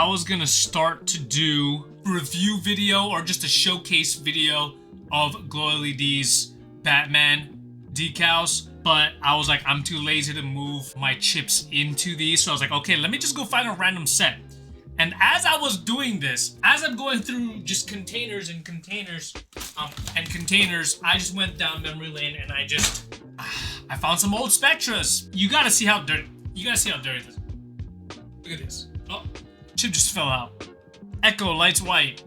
I was gonna start to do a review video or just a showcase video of Glow LED's Batman decals, but I was like, I'm too lazy to move my chips into these, so I was like, okay, let me just go find a random set. And as I was doing this, as I'm going through just containers and containers, I just went down memory lane and I found some old Spectras. You gotta see how dirty. You gotta see how dirty this is. Look at this. Oh, chip just fell out. Echo lights white.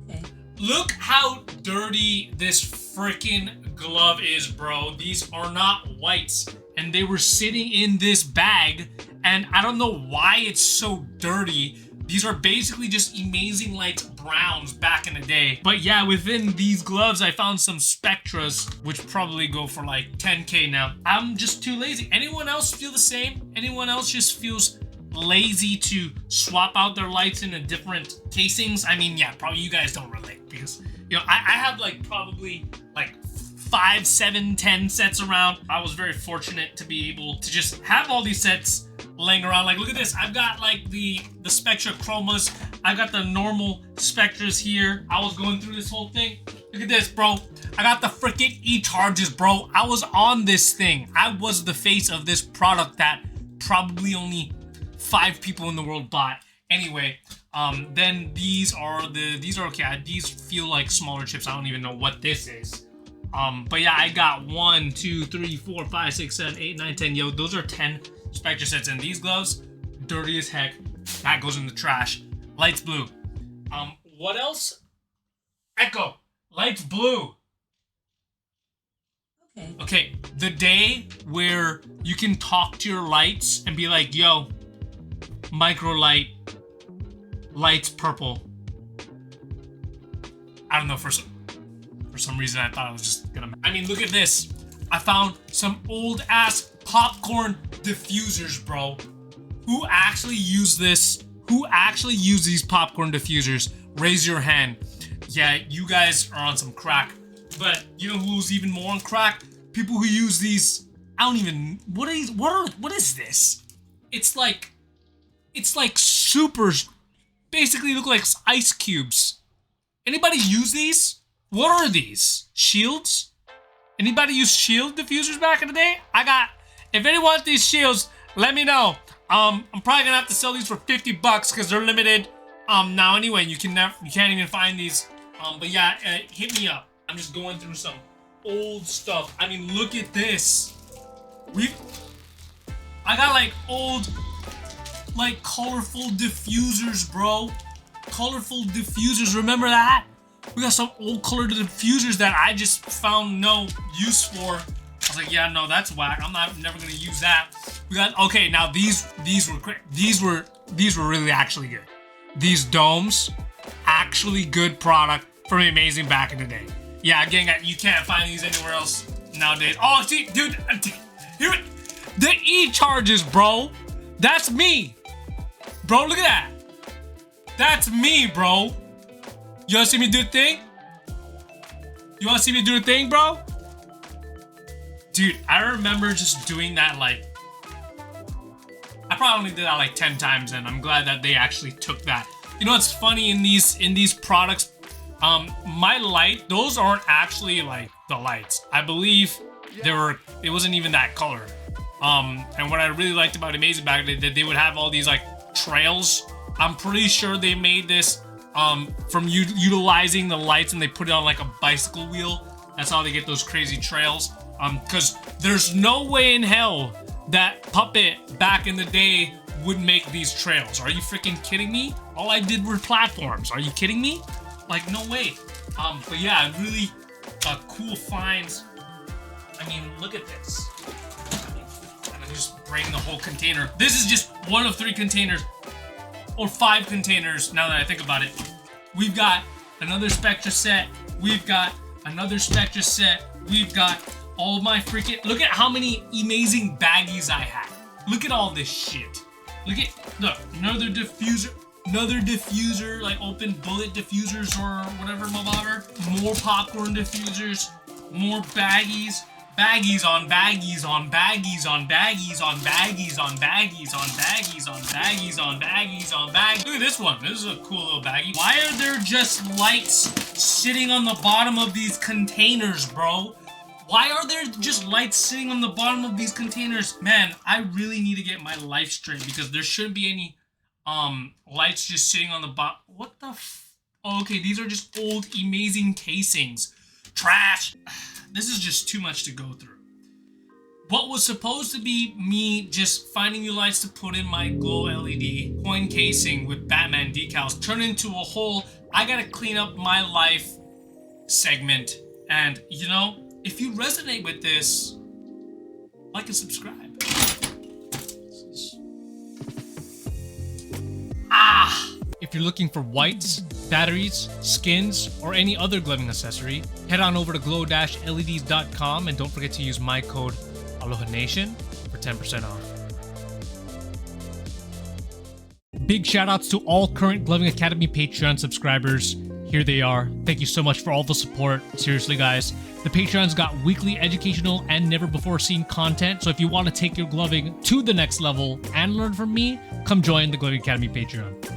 Okay. Look how dirty this freaking glove is, bro. These are not whites, and they were sitting in this bag, and I don't know why it's so dirty. These are basically just Emazinglights browns back in the day. But yeah, within these gloves, I found some Spectras, which probably go for like 10K now. I'm just too lazy. Anyone else feel the same? Anyone else just feels lazy to swap out their lights into different casings? I mean, yeah, probably you guys don't relate because, you know, I have like probably like 5, 7, 10 sets around. I was very fortunate to be able to just have all these sets laying around. Like, look at this. I've got like the Spectra Chromas. I got the normal Spectras here. I was going through this whole thing. Look at this, bro. I got the freaking E-charges, bro. I was on this thing. I was the face of this product that probably only 5 people in the world bought. Anyway, then these are okay. These feel like smaller chips. I don't even know what this is. But yeah, I got 1, 2, 3, 4, 5, 6, 7, 8, 9, 10. Yo, those are 10 Spectra sets, and these gloves, dirty as heck. That goes in the trash. Lights blue. What else? Echo. Lights blue. Okay. Okay, the day where you can talk to your lights and be like, yo, micro light, lights purple. I don't know, for some reason I thought I was just gonna... I mean, look at this. I found some old ass popcorn diffusers, bro. Who actually use this? Who actually use these popcorn diffusers? Raise your hand. Yeah, you guys are on some crack. But you know who's even more on crack? People who use these. I don't even. What is this? It's like super. Basically look like ice cubes. Anybody use these? What are these? Shields? Anybody use shield diffusers back in the day? If anyone wants these shields, let me know. I'm probably gonna have to sell these for $50 because they're limited. Now anyway, you can't even find these. But yeah, hit me up. I'm just going through some old stuff. I mean, look at this. I got like old, like colorful diffusers, bro. Colorful diffusers, remember that? We got some old colored diffusers that I just found no use for. I was like, yeah, no, that's whack. I'm never gonna use that. We got, okay, now these were really actually good. These domes, actually good product from Amazing back in the day. Yeah, again, you can't find these anywhere else nowadays. Oh, see, dude, here, the E-charges, bro. That's me. Bro, look at that. That's me, bro. You wanna see me do a thing? You wanna see me do a thing, bro? Dude, I remember just doing that like... I probably only did that like 10 times, and I'm glad that they actually took that. You know what's funny in these products? My light, those aren't actually like the lights. I believe it wasn't even that color. And what I really liked about Amazing back then, that they would have all these like trails. I'm pretty sure they made this from utilizing the lights, and they put it on like a bicycle wheel. That's how they get those crazy trails. Because there's no way in hell that Puppet back in the day would make these trails. Are you freaking kidding me? All I did were platforms. Are you kidding me? Like, no way. But yeah, really cool finds. I mean, look at this. I'm gonna just bring the whole container. This is just one of 3 containers, or 5 containers now that I think about it. We've got another Spectra set. We've got another Spectra set. We've got all of my freaking... Look at how many amazing baggies I had. Look at all this shit. Look, another diffuser, like open bullet diffusers or whatever, More popcorn diffusers, more baggies, Baggies on baggies on baggies on baggies on baggies on baggies on baggies on baggies on baggies on baggies. Look at this one. This is a cool little baggie. Why are there just lights sitting on the bottom of these containers, bro? Why are there just lights sitting on the bottom of these containers? Man, I really need to get my life straight because there shouldn't be any lights just sitting on the bottom. What the f... Oh, okay, these are just old Emazing casings. Trash! This is just too much to go through. What was supposed to be me just finding new lights to put in my glow LED coin casing with Batman decals turned into a whole I gotta clean up my life segment. And, you know, if you resonate with this, like and subscribe. If you're looking for whites, batteries, skins, or any other gloving accessory, head on over to glow-leds.com and don't forget to use my code AlohaNation for 10% off. Big shoutouts to all current Gloving Academy Patreon subscribers. Here they are. Thank you so much for all the support. Seriously, guys. The Patreon's got weekly educational and never-before-seen content, so if you want to take your gloving to the next level and learn from me, come join the Gloving Academy Patreon.